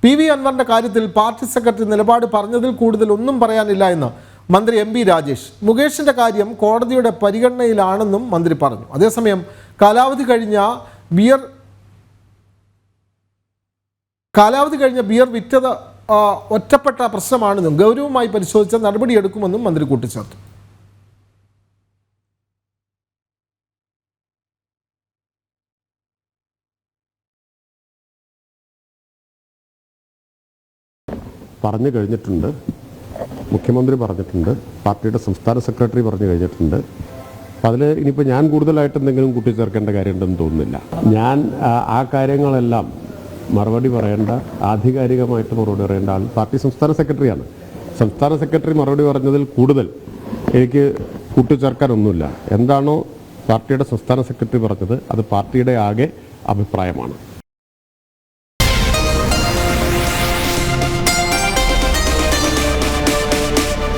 PV അൻവറിന്റെ കാര്യത്തിൽ party secretary നിലപാട് പറഞ്ഞതിൽ കൂടുതൽ ഒന്നും പറയാനില്ല എന്ന് മന്ത്രി MP രാജേഷ്. മുകേഷിന്റെ കാര്യം കോടതിയുടെ പരിഗണനയിലാണെന്നും മന്ത്രി പറഞ്ഞു. അതേസമയം കാലാവധി കഴിഞ്ഞ ബിയർ വിറ്റത് ഒറ്റപ്പെട്ട പ്രശ്നമാണെന്നും ഗൗരവമായി പരിശോധിച്ച നടപടിയെടുക്കുമെന്നും മന്ത്രി കൂട്ടിച്ചേർത്തു. പറഞ്ഞു കഴിഞ്ഞിട്ടുണ്ട്, മുഖ്യമന്ത്രി പറഞ്ഞിട്ടുണ്ട്, പാർട്ടിയുടെ സംസ്ഥാന സെക്രട്ടറി പറഞ്ഞു കഴിഞ്ഞിട്ടുണ്ട്. അപ്പം അതിൽ ഇനിയിപ്പോൾ ഞാൻ കൂടുതലായിട്ട് എന്തെങ്കിലും കൂട്ടിച്ചേർക്കേണ്ട കാര്യമുണ്ടെന്ന് തോന്നുന്നില്ല. ഞാൻ ആ കാര്യങ്ങളെല്ലാം മറുപടി പറയേണ്ട, ആധികാരികമായിട്ട് മറുപടി പറയേണ്ട ആൾ പാർട്ടി സംസ്ഥാന സെക്രട്ടറിയാണ്. സംസ്ഥാന സെക്രട്ടറി മറുപടി പറഞ്ഞതിൽ കൂടുതൽ എനിക്ക് കൂട്ടിച്ചേർക്കാനൊന്നുമില്ല. എന്താണോ പാർട്ടിയുടെ സംസ്ഥാന സെക്രട്ടറി പറഞ്ഞത് അത് പാർട്ടിയുടെ ആകെ അഭിപ്രായമാണ്.